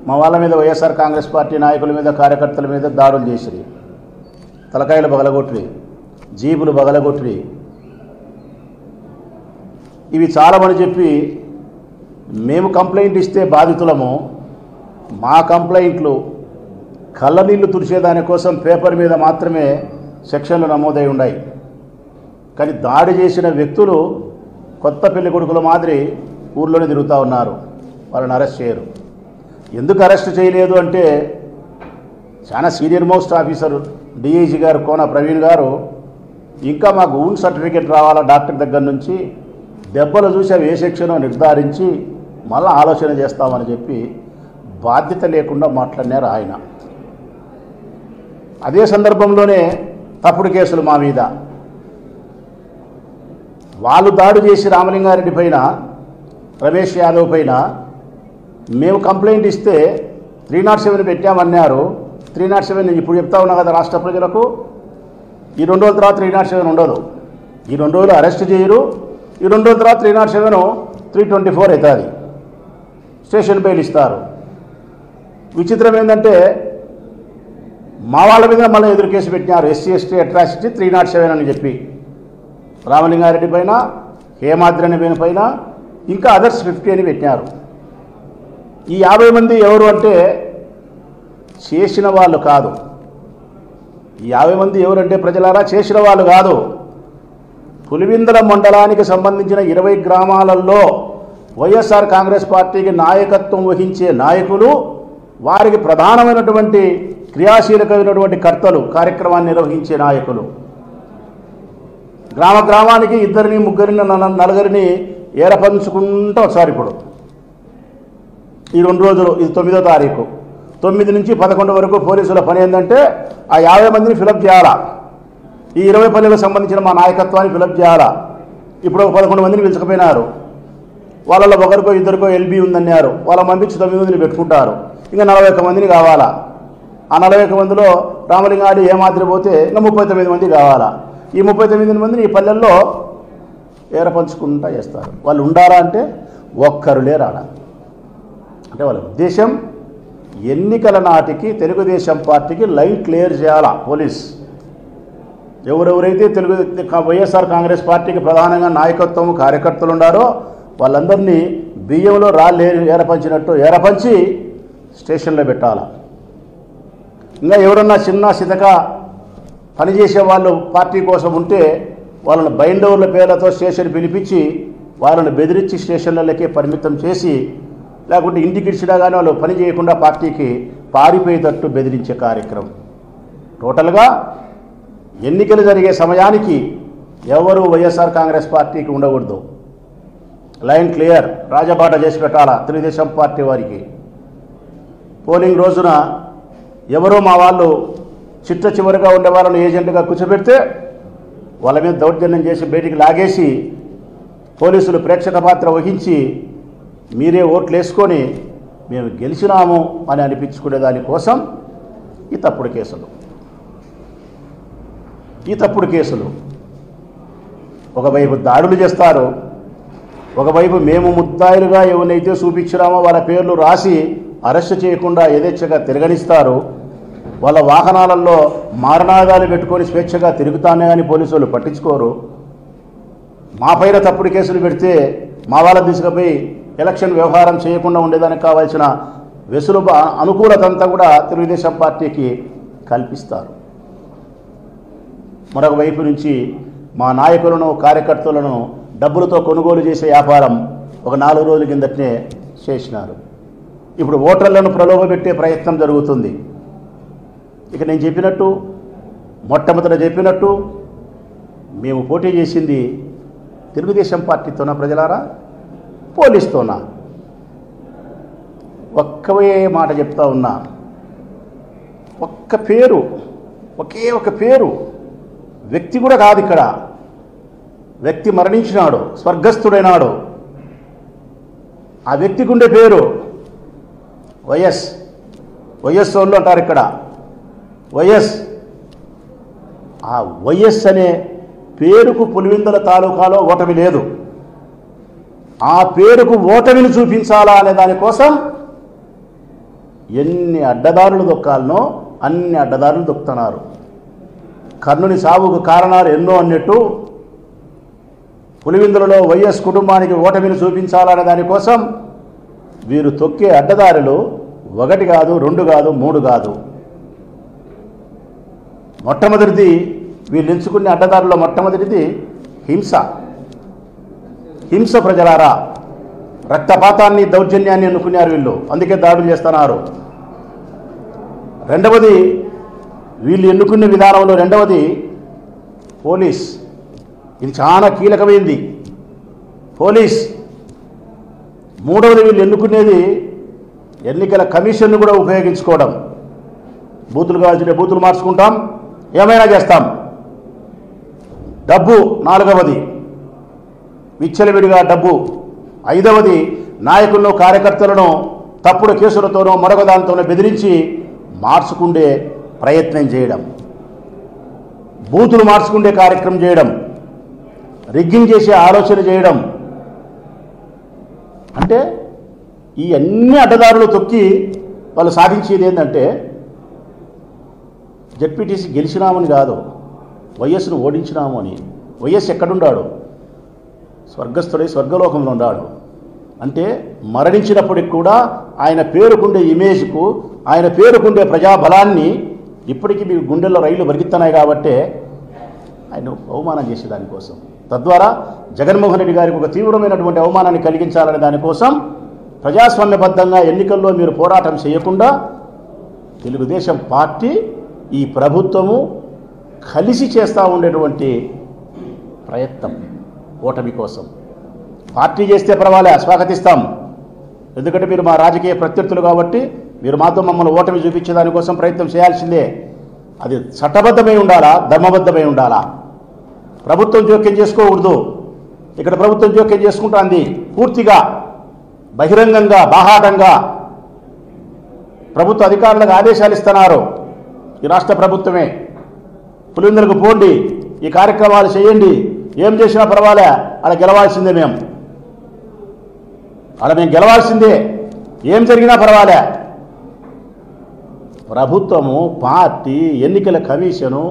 మా వాళ్ళ మీద వైఎస్ఆర్ కాంగ్రెస్ పార్టీ నాయకుల మీద కార్యకర్తల మీద దాడులు చేసిరి, తలకాయలు బగలగొట్టిరి, జీబులు బగలగొట్టిరి. ఇవి చాలమని చెప్పి మేము కంప్లైంట్ ఇస్తే బాధితులము, మా కంప్లైంట్లు కళ్ళనీళ్ళు తుడిచేదానికోసం పేపర్ మీద మాత్రమే సెక్షన్లు నమోదై ఉన్నాయి. కానీ దాడి చేసిన వ్యక్తులు కొత్త పెళ్లి కొడుకుల మాదిరి ఊర్లోనే తిరుగుతూ ఉన్నారు. వాళ్ళని అరెస్ట్ చేయరు. ఎందుకు అరెస్ట్ చేయలేదు అంటే చాలా సీనియర్ మోస్ట్ ఆఫీసర్ డిఐజీ గారు కోన ప్రవీణ్ గారు ఇంకా మాకు ఊన్ సర్టిఫికేట్ రావాలా డాక్టర్ దగ్గర నుంచి, దెబ్బలు చూసి అవి ఏ సెక్షనో నిర్ధారించి మళ్ళీ ఆలోచన చేస్తామని చెప్పి బాధ్యత లేకుండా మాట్లాడినారు ఆయన. అదే సందర్భంలోనే తప్పుడు కేసులు మా మీద. వాళ్ళు దాడి చేసి రామలింగారెడ్డి పైన, రమేష్ యాదవ్ పైన మేము కంప్లైంట్ ఇస్తే 307 పెట్టామన్నారు. 307 ఇప్పుడు చెప్తా ఉన్నా కదా రాష్ట్ర ప్రజలకు, ఈ 2 రోజుల తర్వాత 307 ఉండదు. ఈ 2 రోజులు అరెస్ట్ చేయరు, ఈ 2 రోజుల తర్వాత 307 324 అవుతుంది, స్టేషన్ బెయిల్ ఇస్తారు. విచిత్రం ఏంటంటే మా వాళ్ళ మీద మళ్ళీ ఎదురు కేసు పెట్టినారు, ఎస్సీ ఎస్టీ అట్రాసిటీ 307 అని చెప్పి రామలింగారెడ్డి పైన, హేమాద్రి పైన, ఇంకా అదర్స్ 50 అని పెట్టినారు. ఈ 50 మంది ఎవరు అంటే చేసిన వాళ్ళు కాదు. ఈ 50 మంది ఎవరంటే ప్రజలారా చేసిన వాళ్ళు కాదు. పులివెందుల మండలానికి సంబంధించిన 20 గ్రామాలలో వైఎస్ఆర్ కాంగ్రెస్ పార్టీకి నాయకత్వం వహించే నాయకులు, వారికి ప్రధానమైనటువంటి క్రియాశీలకమైనటువంటి కర్తలు, కార్యక్రమాన్ని నిర్వహించే నాయకులు. గ్రామ గ్రామానికి 2, 3, 4 ఏరపంచుకుంటూ ఒకసారి ఇప్పుడు ఈ 2 రోజులు, ఇది 9వ తారీఖు, 9 నుంచి 11 వరకు పోలీసుల పని ఏంటంటే ఆ 50 మందిని ఫిలప్ చేయాలా. ఈ 20 పల్లెలకు సంబంధించిన మా నాయకత్వాన్ని ఫిలప్ చేయాలా. ఇప్పుడు 11 మందిని పిలుచుకుపోయినారు. వాళ్ళలో ఒకరికో ఇద్దరికో ఎల్బీ ఉందన్నారు. వాళ్ళ పంపించి 9 మందిని పెట్టుకుంటారు. ఇంకా 41 మందిని కావాలా. ఆ 41 మందిలో రామలింగారెడ్డి ఏమాత్రి పోతే ఇంకా 39 మంది కావాలా. ఈ 39 మందిని ఈ పల్లెల్లో ఏరపంచుకుంటా చేస్తారు. వాళ్ళు ఉండారా అంటే ఒక్కరు లేరాడా. అంటే వాళ్ళ ఉద్దేశం ఎన్నికల నాటికి తెలుగుదేశం పార్టీకి లైన్ క్లియర్ చేయాలా. పోలీస్ ఎవరెవరైతే వైఎస్ఆర్ కాంగ్రెస్ పార్టీకి ప్రధానంగా నాయకత్వం కార్యకర్తలు ఉండారో వాళ్ళందరినీ బియ్యంలో రాళ్ళు ఏరపంచినట్టు ఏరపంచి స్టేషన్లో పెట్టాలా. ఇంకా ఎవరన్నా చిన్న చితక పనిచేసే వాళ్ళు పార్టీ కోసం ఉంటే వాళ్ళని బైండోవర్ల పేర్లతో స్టేషన్ పిలిపించి వాళ్ళని బెదిరించి స్టేషన్లకే పరిమితం చేసి, లేకుంటే ఇంటికి ఇచ్చినా కానీ వాళ్ళు పని చేయకుండా పార్టీకి పారిపోయేటట్టు బెదిరించే కార్యక్రమం. టోటల్గా ఎన్నికలు జరిగే సమయానికి ఎవరు వైఎస్ఆర్ కాంగ్రెస్ పార్టీకి ఉండకూడదు. లైన్ క్లియర్, రాజబాట చేసి పెట్టాలా తెలుగుదేశం పార్టీ వారికి. పోలింగ్ రోజున ఎవరో మా వాళ్ళు చిట్ట చివరిగా ఉండే వాళ్ళని ఏజెంట్గా కూర్చోబెడితే వాళ్ళ మీద దౌర్జన్యం చేసి బయటికి లాగేసి పోలీసులు ప్రేక్షక పాత్ర వహించి మీరే ఓట్లు వేసుకొని మేము గెలిచినాము అని అనిపించుకునే దానికోసం ఈ తప్పుడు కేసులు ఒకవైపు దాడులు చేస్తారు, ఒకవైపు మేము ముద్దాయిలుగా ఎవరినైతే చూపించినామో వాళ్ళ పేర్లు రాసి అరెస్ట్ చేయకుండా యథేచ్ఛగా తిరగనిస్తారు. వాళ్ళ వాహనాలలో మారణాదాలు పెట్టుకొని స్వేచ్ఛగా తిరుగుతానే కానీ పోలీసులు పట్టించుకోరు. మా పైన తప్పుడు కేసులు పెడితే మా వాళ్ళని తీసుకుపోయి ఎలక్షన్ వ్యవహారం చేయకుండా ఉండేదానికి కావాల్సిన అనుకూలత అంతా కూడా తెలుగుదేశం పార్టీకి కల్పిస్తారు. మరొక వైపు నుంచి మా నాయకులను కార్యకర్తలను డబ్బులతో కొనుగోలు చేసే వ్యాపారం ఒక 4 రోజుల కిందటనే చేసినారు. ఇప్పుడు ఓటర్లను ప్రలోభపెట్టే ప్రయత్నం జరుగుతుంది. ఇక నేను చెప్పినట్టు, మొట్టమొదట చెప్పినట్టు, మేము పోటీ చేసింది తెలుగుదేశం పార్టీతోనా ప్రజలారా, పోలీస్తోనా? ఒక్కవే మాట చెప్తా ఉన్నా, ఒక్క పేరు, ఒకే ఒక పేరు, వ్యక్తి కూడా కాదు ఇక్కడ. వ్యక్తి మరణించినాడు, స్వర్గస్థుడైనాడు. ఆ వ్యక్తికి ఉండే పేరు వైఎస్. వైఎస్ వాళ్ళు అంటారు ఇక్కడ. వైఎస్, ఆ వైఎస్ అనే పేరుకు పులివెందుల తాలూకాలో ఓటమి లేదు. ఆ పేరుకు ఓటమిని చూపించాలా అనే దానికోసం ఎన్ని అడ్డదారులు దొక్కాలనో అన్ని అడ్డదారులు దొక్కుతున్నారు. కర్ణుని సావుకు కారణాలు ఎన్నో అన్నట్టు పులివెందులలో వైఎస్ కుటుంబానికి ఓటమిని చూపించాలనే దానికోసం వీరు తొక్కే అడ్డదారులు 1 కాదు, 2 కాదు, 3 కాదు. మొట్టమొదటిది వీళ్ళు ఎంచుకునే అడ్డదారుల్లో మొట్టమొదటిది హింస. హింస ప్రజలారా, రక్తపాతాన్ని, దౌర్జన్యాన్ని ఎన్నుకున్నారు వీళ్ళు, అందుకే దాడులు చేస్తున్నారు. రెండవది వీళ్ళు ఎన్నుకునే విధానంలో రెండవది పోలీస్. ఇది చాలా కీలకమైంది, పోలీస్. మూడవది వీళ్ళు ఎన్నుకునేది ఎన్నికల కమిషన్ను కూడా ఉపయోగించుకోవడం. బూతులు కావాల్సిన బూతులు మార్చుకుంటాం, ఏమైనా చేస్తాం. డబ్బు నాలుగవది, విచ్చలవిడిగా డబ్బు. ఐదవది నాయకులను, కార్యకర్తలను తప్పుడు కేసులతోనో మరొక దానితోనో బెదిరించి మార్చుకుండే ప్రయత్నం చేయడం, బూతులు మార్చుకుండే కార్యక్రమం చేయడం, రిగ్గింగ్ చేసే ఆలోచన చేయడం. అంటే ఈ అన్ని అడ్డదారులు తొక్కి వాళ్ళు సాధించేది ఏంటంటే జెడ్పీటీసీ గెలిచినామని కాదు, వైఎస్ను ఓడించినాము అని. వైఎస్ ఎక్కడున్నాడు? స్వర్గస్థుడై స్వర్గలోకంలో ఉన్నాడు. అంటే మరణించినప్పటికి కూడా ఆయన పేరుకుండే ఇమేజ్కు, ఆయన పేరుకుండే ప్రజాబలాన్ని ఇప్పటికీ మీ గుండెల్లో రైళ్లు పరిగెత్తున్నాయి. కాబట్టే ఆయన అవమానం చేసేదానికోసం, తద్వారా జగన్మోహన్ రెడ్డి గారికి ఒక తీవ్రమైనటువంటి అవమానాన్ని కలిగించాలనే దానికోసం ప్రజాస్వామ్యబద్ధంగా ఎన్నికల్లో మీరు పోరాటం చేయకుండా తెలుగుదేశం పార్టీ, ఈ ప్రభుత్వము కలిసి చేస్తూ ఉండేటువంటి ప్రయత్నం ఓటమి కోసం. పార్టీ చేస్తే పర్వాలే, స్వాగతిస్తాం. ఎందుకంటే మీరు మా రాజకీయ ప్రత్యర్థులు కాబట్టి మీరు మాతో మమ్మల్ని ఓటమి చూపించే దానికోసం ప్రయత్నం చేయాల్సిందే. అది చట్టబద్ధమై ఉండాలా, ధర్మబద్ధమై ఉండాలా. ప్రభుత్వం జోక్యం చేసుకోకూడదు. ఇక్కడ ప్రభుత్వం జోక్యం చేసుకుంటుంది పూర్తిగా బహిరంగంగా, బాహాటంగా. ప్రభుత్వ అధికారులకు ఆదేశాలు ఇస్తున్నారు ఈ రాష్ట్ర ప్రభుత్వమే. పులివెందులకు పోండి, ఈ కార్యక్రమాలు చేయండి, ఏం చేసినా పర్వాలే, అలా గెలవాల్సిందే, మేము గెలవాల్సిందే, ఏం జరిగినా పర్వాలే. ప్రభుత్వము, పార్టీ, ఎన్నికల కమిషను